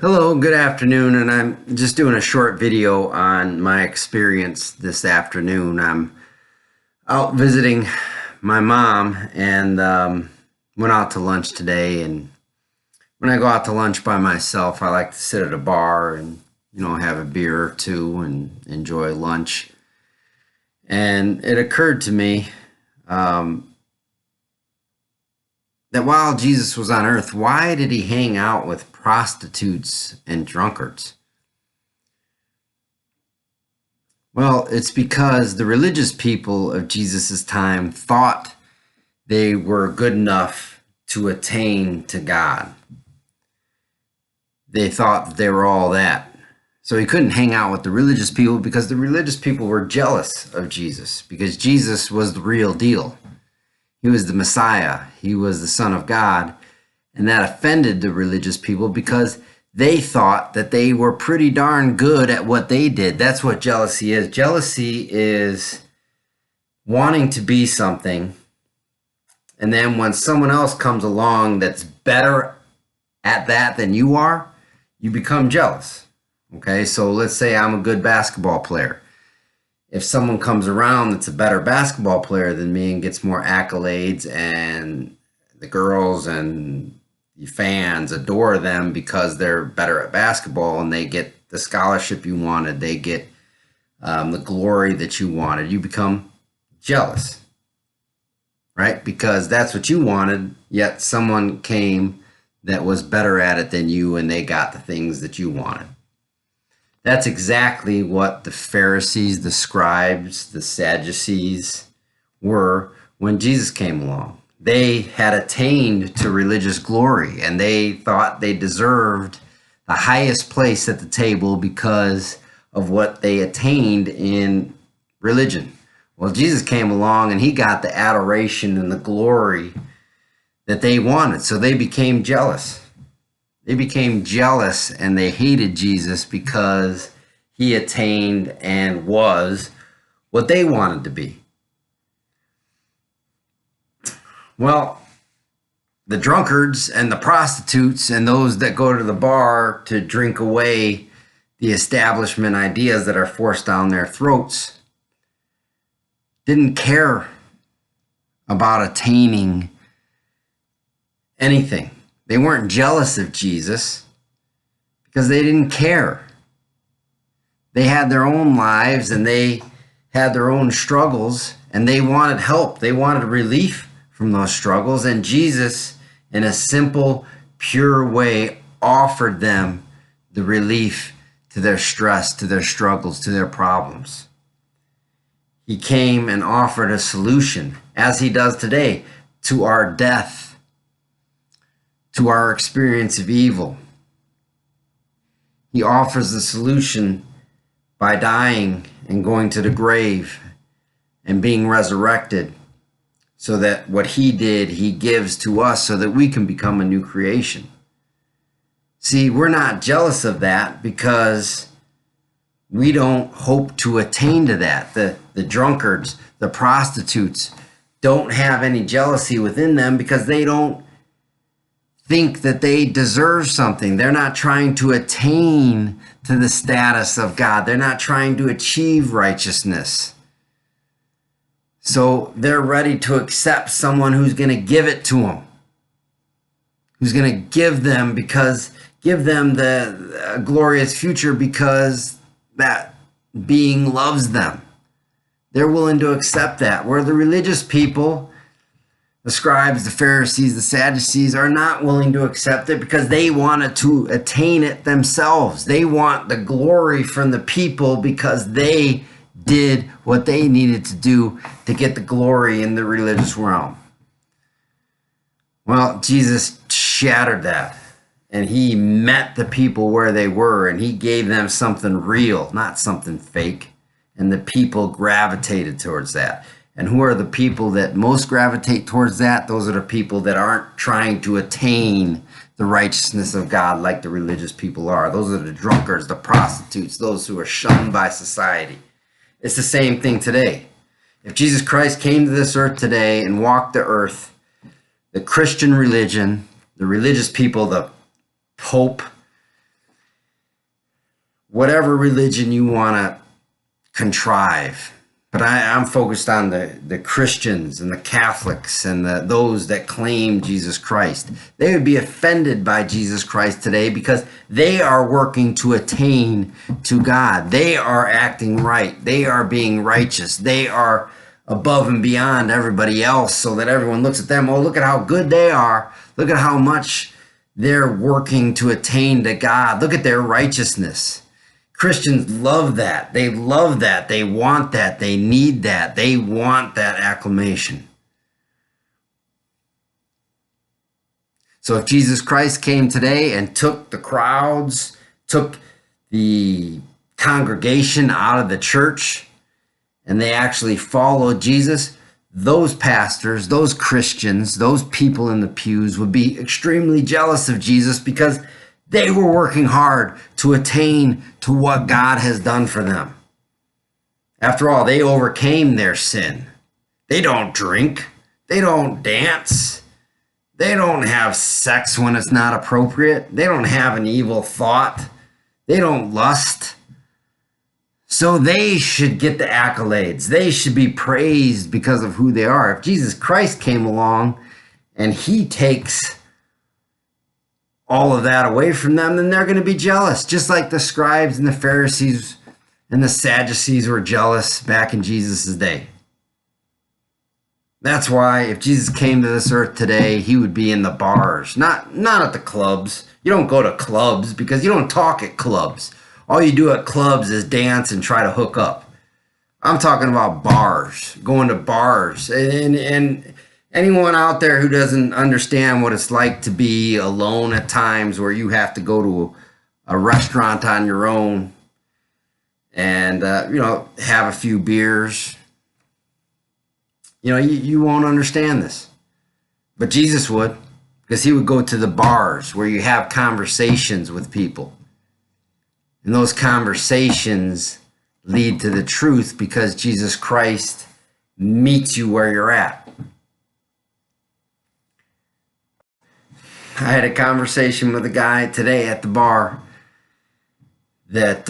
Hello, good afternoon, and I'm just doing a short video on my experience this afternoon. I'm out visiting my mom and went out to lunch today. And when I go out to lunch by myself, I like to sit at a bar and have a beer or two and enjoy lunch. And it occurred to me that while Jesus was on earth, why did he hang out with prostitutes and drunkards? Well, it's because the religious people of Jesus' time thought they were good enough to attain to God. They thought that they were all that. So he couldn't hang out with the religious people because the religious people were jealous of Jesus, because Jesus was the real deal. He was the Messiah. He was the Son of God. And that offended the religious people because they thought that they were pretty darn good at what they did. That's what jealousy is. Jealousy is wanting to be something, and then when someone else comes along that's better at that than you are, you become jealous. Okay, so let's say I'm a good basketball player. If someone comes around that's a better basketball player than me and gets more accolades, and the girls and the fans adore them because they're better at basketball and they get the scholarship you wanted, they get the glory that you wanted, you become jealous, right? Because that's what you wanted, yet someone came that was better at it than you and they got the things that you wanted. That's exactly what the Pharisees, the scribes, the Sadducees were when Jesus came along. They had attained to religious glory, and they thought they deserved the highest place at the table because of what they attained in religion. Well, Jesus came along and he got the adoration and the glory that they wanted, so they became jealous. They became jealous and they hated Jesus because he attained and was what they wanted to be. Well, the drunkards and the prostitutes and those that go to the bar to drink away the establishment ideas that are forced down their throats didn't care about attaining anything. They weren't jealous of Jesus because they didn't care. They had their own lives and they had their own struggles, and they wanted help. They wanted relief from those struggles, and Jesus, in a simple, pure way, offered them the relief to their stress, to their struggles, to their problems. He came and offered a solution, as he does today, to our death, to our experience of evil. He offers the solution by dying and going to the grave and being resurrected, so that what he did, he gives to us so that we can become a new creation. See, we're not jealous of that because we don't hope to attain to that. The drunkards, the prostitutes don't have any jealousy within them because they don't think that they deserve something. They're not trying to attain to the status of God. They're not trying to achieve righteousness. So they're ready to accept someone who's going to give it to them, who's going to give them the glorious future because that being loves them. They're willing to accept that. Where the religious people, the scribes, the Pharisees, the Sadducees, are not willing to accept it because they wanted to attain it themselves. They want the glory from the people because they did what they needed to do to get the glory in the religious realm. Well, Jesus shattered that, and he met the people where they were, and he gave them something real, not something fake, and the people gravitated towards that. And who are the people that most gravitate towards that? Those are the people that aren't trying to attain the righteousness of God like the religious people are. Those are the drunkards, the prostitutes, those who are shunned by society. It's the same thing today. If Jesus Christ came to this earth today and walked the earth, the Christian religion, the religious people, the Pope, whatever religion you want to contrive. But I'm focused on the Christians and the Catholics and those that claim Jesus Christ. They would be offended by Jesus Christ today because they are working to attain to God. They are acting right. They are being righteous. They are above and beyond everybody else so that everyone looks at them. Oh, look at how good they are. Look at how much they're working to attain to God. Look at their righteousness. Christians love that. They love that. They want that. They need that. They want that acclamation. So if Jesus Christ came today and took the crowds, took the congregation out of the church, and they actually followed Jesus, those pastors, those Christians, those people in the pews would be extremely jealous of Jesus because they were working hard to attain to what God has done for them. After all, they overcame their sin. They don't drink. They don't dance. They don't have sex when it's not appropriate. They don't have an evil thought. They don't lust. So they should get the accolades. They should be praised because of who they are. If Jesus Christ came along and he takes all of that away from them, then they're going to be jealous, just like the scribes and the Pharisees and the Sadducees were jealous back in Jesus' day. That's why if Jesus came to this earth today, he would be in the bars, not at the clubs. You don't go to clubs because you don't talk at clubs. All you do at clubs is dance and try to hook up. I'm talking about bars, going to bars. And anyone out there who doesn't understand what it's like to be alone at times where you have to go to a restaurant on your own and, have a few beers, you won't understand this. But Jesus would, because he would go to the bars where you have conversations with people. And those conversations lead to the truth because Jesus Christ meets you where you're at. I had a conversation with a guy today at the bar that,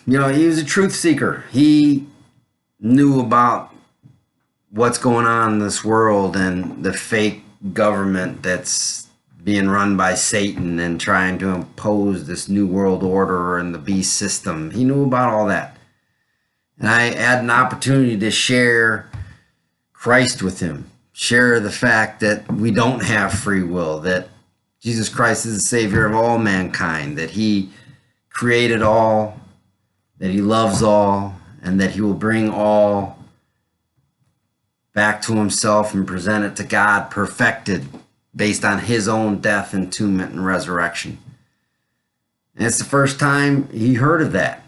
he was a truth seeker. He knew about what's going on in this world and the fake government that's being run by Satan and trying to impose this new world order and the beast system. He knew about all that. And I had an opportunity to share Christ with him, share the fact that we don't have free will, that Jesus Christ is the Savior of all mankind, that he created all, that he loves all, and that he will bring all back to himself and present it to God perfected based on his own death, entombment, and resurrection. And it's the first time he heard of that.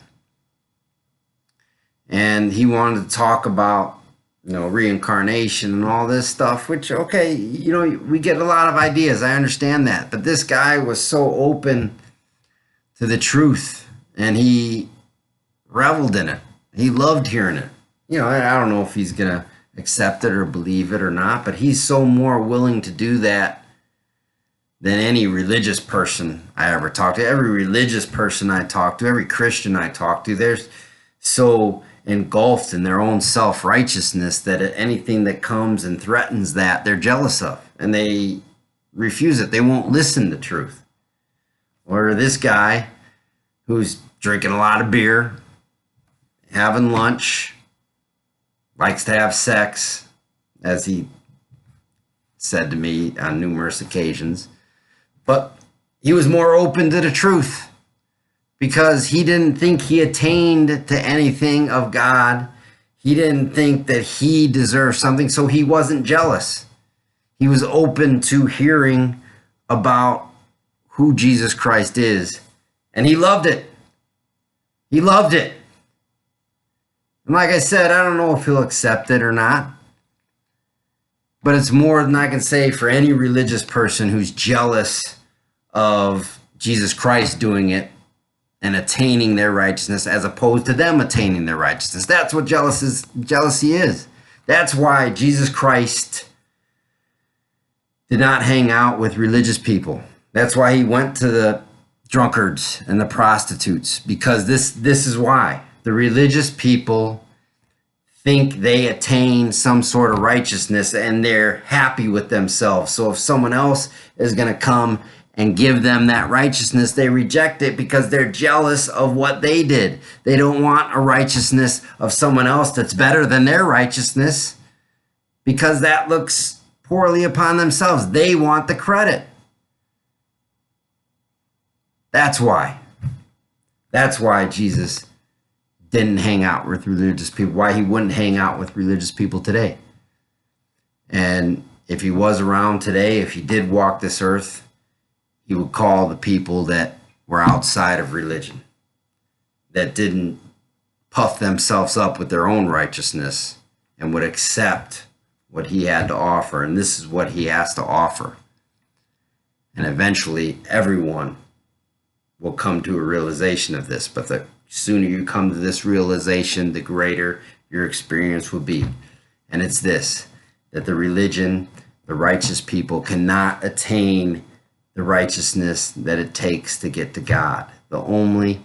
And he wanted to talk about, reincarnation and all this stuff, which, okay, we get a lot of ideas. I understand that. But this guy was so open to the truth and he reveled in it. He loved hearing it. I don't know if he's going to accept it or believe it or not, but he's so more willing to do that than any religious person I ever talked to. Every religious person I talk to, every Christian I talk to, they're so engulfed in their own self-righteousness that anything that comes and threatens that, they're jealous of, and they refuse it. They won't listen to truth. Or this guy who's drinking a lot of beer, having lunch, likes to have sex, as he said to me on numerous occasions. But he was more open to the truth because he didn't think he attained to anything of God. He didn't think that he deserved something, so he wasn't jealous. He was open to hearing about who Jesus Christ is, and he loved it. He loved it. And like I said, I don't know if he'll accept it or not. But it's more than I can say for any religious person who's jealous of Jesus Christ doing it and attaining their righteousness as opposed to them attaining their righteousness. That's what jealousy is. That's why Jesus Christ did not hang out with religious people. That's why he went to the drunkards and the prostitutes, because this is why. The religious people think they attain some sort of righteousness and they're happy with themselves. So if someone else is going to come and give them that righteousness, they reject it because they're jealous of what they did. They don't want a righteousness of someone else that's better than their righteousness because that looks poorly upon themselves. They want the credit. That's why. That's why Jesus didn't hang out with religious people, why he wouldn't hang out with religious people today. And if he was around today, if he did walk this earth, he would call the people that were outside of religion, that didn't puff themselves up with their own righteousness and would accept what he had to offer. And this is what he has to offer. And eventually everyone will come to a realization of this. But the sooner you come to this realization, the greater your experience will be. And it's this, that the religion, the righteous people cannot attain the righteousness that it takes to get to God. The only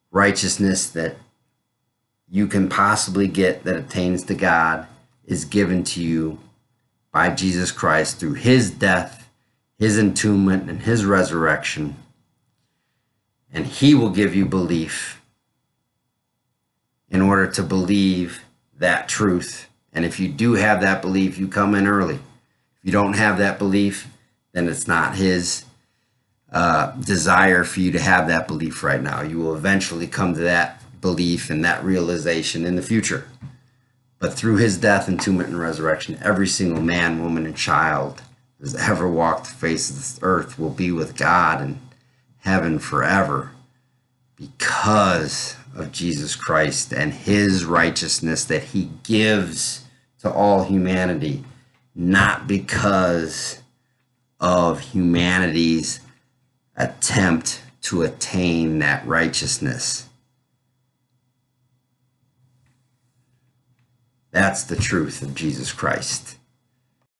righteousness that you can possibly get that attains to God is given to you by Jesus Christ through his death, his entombment, and his resurrection. And he will give you belief in order to believe that truth. And if you do have that belief, you come in early. If you don't have that belief, then it's not his desire for you to have that belief right now. You will eventually come to that belief and that realization in the future. But through his death, entombment, and resurrection, every single man, woman, and child that has ever walked the face of this earth will be with God in heaven forever because of Jesus Christ and his righteousness that he gives to all humanity, not because of humanity's attempt to attain that righteousness. That's the truth of Jesus Christ.